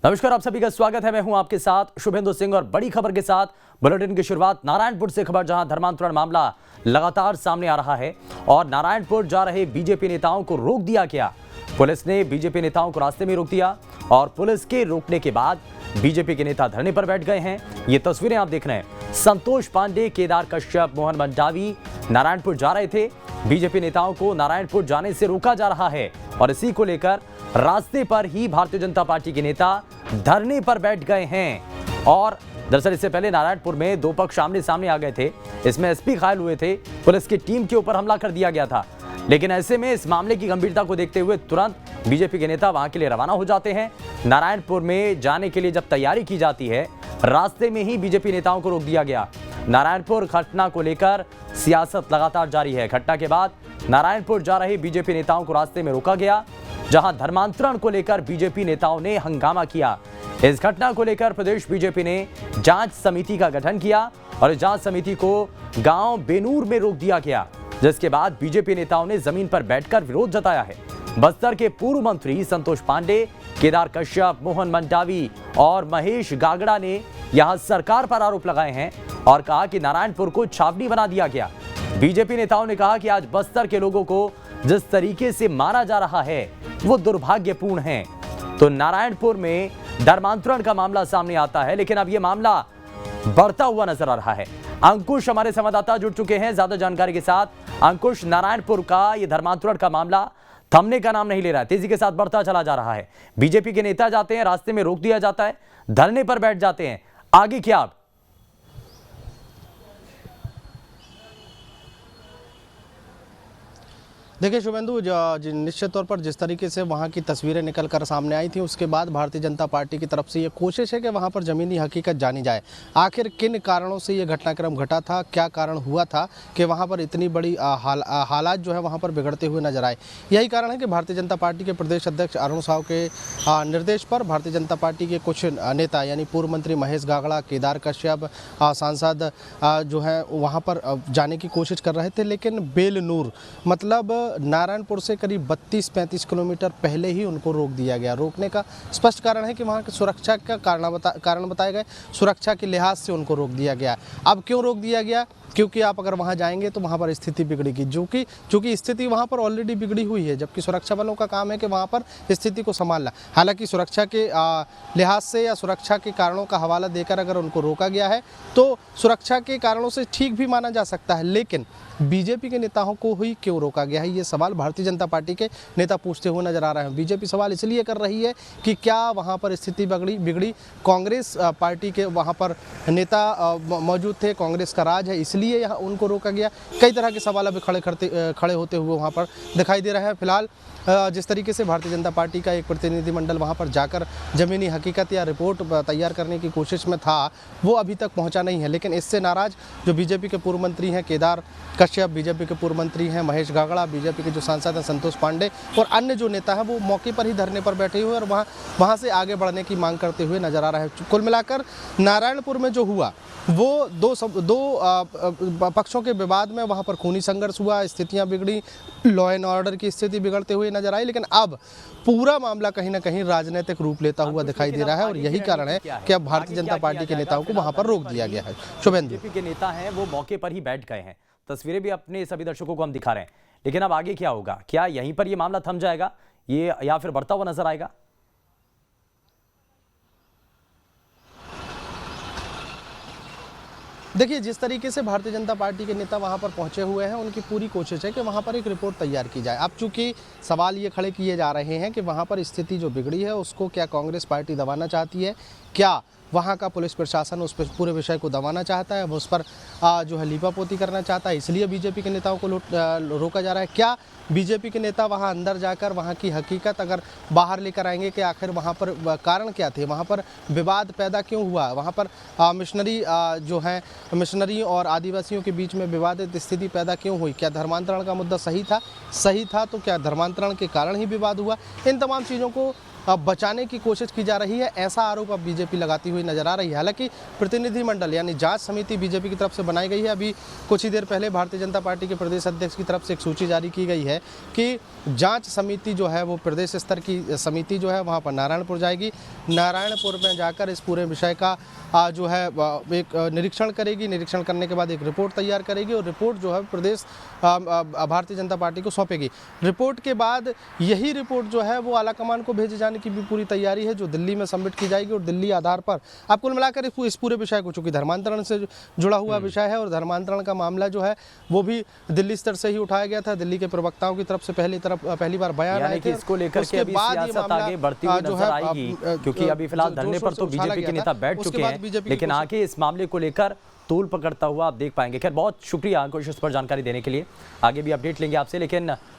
नमस्कार, आप सभी का स्वागत है। मैं हूं आपके साथ शुभेंदु सिंह और बड़ी खबर के साथ बुलेटिन की शुरुआत नारायणपुर से खबर, जहां धर्मांतरण मामला लगातार सामने आ रहा है और नारायणपुर जा रहे बीजेपी नेताओं को रोक दिया गया। पुलिस ने बीजेपी नेताओं को रास्ते में रोक दिया और पुलिस के रोकने के बाद बीजेपी के नेता धरने पर बैठ गए हैं। ये तस्वीरें आप देख रहे हैं। संतोष पांडे, केदार कश्यप, मोहन मंडावी नारायणपुर जा रहे थे। बीजेपी नेताओं को नारायणपुर जाने से रोका जा रहा है और इसी को लेकर रास्ते पर ही भारतीय जनता पार्टी के नेता धरने पर बैठ गए हैं। और दरअसल इससे पहले नारायणपुर में दो पक्ष आमने सामने आ गए थे। इसमें एसपी घायल हुए थे, पुलिस की टीम के ऊपर हमला कर दिया गया था। लेकिन ऐसे में इस मामले की गंभीरता को देखते हुए तुरंत बीजेपी के नेता वहां के लिए रवाना हो जाते हैं। नारायणपुर में जाने के लिए जब तैयारी की जाती है, रास्ते में ही बीजेपी नेताओं को रोक दिया गया। नारायणपुर घटना को लेकर सियासत लगातार जारी है। घटना के बाद नारायणपुर जा रहे बीजेपी नेताओं को रास्ते में रोका गया, जहां धर्मांतरण को लेकर बीजेपी नेताओं ने हंगामा किया। इस घटना को लेकर प्रदेश बीजेपी ने जांच समिति का गठन किया और इस जांच समिति को गांव बेनूर में रोक दिया गया, जिसके बाद बीजेपी नेताओं ने जमीन पर बैठकर विरोध जताया है। बस्तर के पूर्व मंत्री संतोष पांडे, केदार कश्यप, मोहन मंडावी और महेश गागड़ा ने यहां सरकार पर आरोप लगाए हैं और कहा कि नारायणपुर को छावनी बना दिया गया। बीजेपी नेताओं ने कहा कि आज बस्तर के लोगों को जिस तरीके से मारा जा रहा है वो दुर्भाग्यपूर्ण है। तो नारायणपुर में धर्मांतरण का मामला सामने आता है, लेकिन अब यह मामला बढ़ता हुआ नजर आ रहा है। अंकुश हमारे संवाददाता जुड़ चुके हैं ज्यादा जानकारी के साथ। अंकुश, नारायणपुर का यह धर्मांतरण का मामला थमने का नाम नहीं ले रहा है, तेजी के साथ बढ़ता चला जा रहा है। बीजेपी के नेता जाते हैं, रास्ते में रोक दिया जाता है, धरने पर बैठ जाते हैं, आगे क्या अब? देखिए शुभेंदु, निश्चित तौर पर जिस तरीके से वहाँ की तस्वीरें निकल कर सामने आई थी, उसके बाद भारतीय जनता पार्टी की तरफ से ये कोशिश है कि वहाँ पर ज़मीनी हकीकत जानी जाए। आखिर किन कारणों से ये घटनाक्रम घटा था, क्या कारण हुआ था कि वहाँ पर इतनी बड़ी हालात जो है वहाँ पर बिगड़ते हुए नजर आए। यही कारण है कि भारतीय जनता पार्टी के प्रदेश अध्यक्ष अरुण साव के निर्देश पर भारतीय जनता पार्टी के कुछ नेता यानी पूर्व मंत्री महेश गागड़ा, केदार कश्यप, सांसद जो है वहाँ पर जाने की कोशिश कर रहे थे, लेकिन बेलनूर मतलब नारायणपुर से करीब 32-35 किलोमीटर पहले ही उनको रोक दिया गया। रोकने का स्पष्ट कारण है कि वहाँ की सुरक्षा का कारण बताए गए, सुरक्षा के लिहाज से उनको रोक दिया गया। अब क्यों रोक दिया गया? क्योंकि आप अगर वहाँ जाएंगे तो वहाँ पर स्थिति बिगड़ेगी, चूँकि स्थिति वहाँ पर ऑलरेडी बिगड़ी हुई है, जबकि सुरक्षा बलों का काम है कि वहाँ पर स्थिति को संभालना। हालांकि सुरक्षा के लिहाज से या सुरक्षा के कारणों का हवाला देकर अगर उनको रोका गया है तो सुरक्षा के कारणों से ठीक भी माना जा सकता है, लेकिन बीजेपी के नेताओं को ही क्यों रोका गया है, ये सवाल भारतीय जनता पार्टी के नेता पूछते हुए नजर आ रहे हैं। बीजेपी सवाल इसलिए कर रही है कि क्या वहाँ पर स्थिति बिगड़ी, कांग्रेस पार्टी के वहाँ पर नेता मौजूद थे, कांग्रेस का राज है, इसलिए यहाँ उनको रोका गया। कई तरह के सवाल अभी खड़े होते हुए वहाँ पर दिखाई दे रहे हैं। फिलहाल जिस तरीके से भारतीय जनता पार्टी का एक प्रतिनिधिमंडल वहाँ पर जाकर ज़मीनी हकीकत या रिपोर्ट तैयार करने की कोशिश में था, वो अभी तक पहुँचा नहीं है। लेकिन इससे नाराज़ जो बीजेपी के पूर्व मंत्री हैं केदार कश्यप, बीजेपी के पूर्व मंत्री हैं महेश गागड़ा, बीजेपी के जो सांसद हैं संतोष पांडे और अन्य जो नेता हैं, वो मौके पर ही धरने पर बैठे हुए और वहाँ से आगे बढ़ने की मांग करते हुए नजर आ रहा है। कुल मिलाकर नारायणपुर में जो हुआ वो दो पक्षों के विवाद में वहाँ पर खूनी संघर्ष हुआ, स्थितियाँ बिगड़ी, लॉ एंड ऑर्डर की स्थिति बिगड़ते हुए नजर आई। लेकिन अब पूरा मामला कहीं ना कहीं राजनीतिक रूप लेता हुआ दिखाई दे रहा है और यही कारण है कि अब भारतीय जनता पार्टी के नेताओं को वहाँ पर रोक दिया गया है। शुभेंदु, बीजेपी के नेता हैं वो मौके पर ही बैठ गए हैं, तस्वीरें भी अपने सभी दर्शकों को हम दिखा रहे हैं। लेकिन अब आगे क्या होगा? क्या यहीं पर ये मामला थम जाएगा ये या फिर बढ़ता हुआ नजर आएगा? देखिए, जिस तरीके से भारतीय जनता पार्टी के नेता वहां पर पहुंचे हुए हैं, उनकी पूरी कोशिश है कि वहां पर एक रिपोर्ट तैयार की जाए। अब चूंकि सवाल ये खड़े किए जा रहे हैं कि वहां पर स्थिति जो बिगड़ी है उसको क्या कांग्रेस पार्टी दबाना चाहती है, क्या वहाँ का पुलिस प्रशासन उस पूरे विषय को दबाना चाहता है, उस पर जो है लीपापोती करना चाहता है, इसलिए बीजेपी के नेताओं को रोका जा रहा है। क्या बीजेपी के नेता वहाँ अंदर जाकर वहाँ की हकीकत अगर बाहर लेकर आएंगे कि आखिर वहाँ पर कारण क्या थे, वहाँ पर विवाद पैदा क्यों हुआ, वहाँ पर मिशनरी और आदिवासियों के बीच में विवादित स्थिति पैदा क्यों हुई, क्या धर्मांतरण का मुद्दा सही था तो क्या धर्मांतरण के कारण ही विवाद हुआ? इन तमाम चीज़ों को बचाने की कोशिश की जा रही है, ऐसा आरोप अब बीजेपी लगाती हुई नजर आ रही है। हालांकि प्रतिनिधिमंडल यानी जांच समिति बीजेपी की तरफ से बनाई गई है। अभी कुछ ही देर पहले भारतीय जनता पार्टी के प्रदेश अध्यक्ष की तरफ से एक सूची जारी की गई है कि जांच समिति जो है वो प्रदेश स्तर की समिति जो है वहाँ पर नारायणपुर जाएगी। नारायणपुर में जाकर इस पूरे विषय का जो है एक निरीक्षण करेगी। निरीक्षण करने के बाद एक रिपोर्ट तैयार करेगी और रिपोर्ट जो है प्रदेश भारतीय जनता पार्टी को सौंपेगी। रिपोर्ट के बाद यही रिपोर्ट जो है वो आलाकमान को भेजे जाने की भी पूरी तैयारी है, जो दिल्ली में सबमिट की जाएगी। और दिल्ली आधार पर आप कुल मिलाकर इस पूरे विषय को, चूंकि धर्मांतरण से जुड़ा हुआ विषय है और धर्मांतरण का मामला जो है वो भी दिल्ली स्तर से ही उठाया गया था। दिल्ली के प्रवक्ताओं की तरफ से पहली बार बयान आए थे। इसको लेकर के अभी सियासत आगे बढ़ती हुई नजर आएगी, क्योंकि अभी फिलहाल धरने पर तो बीजेपी के नेता बैठ चुके हैं, लेकिन आगे इस मामले को लेकर तूल पकड़ता हुआ आप देख पाएंगे। खैर, बहुत शुक्रिया अंकुश इस पर जानकारी देने के लिए। आगे भी अपडेट लेंगे आपसे, लेकिन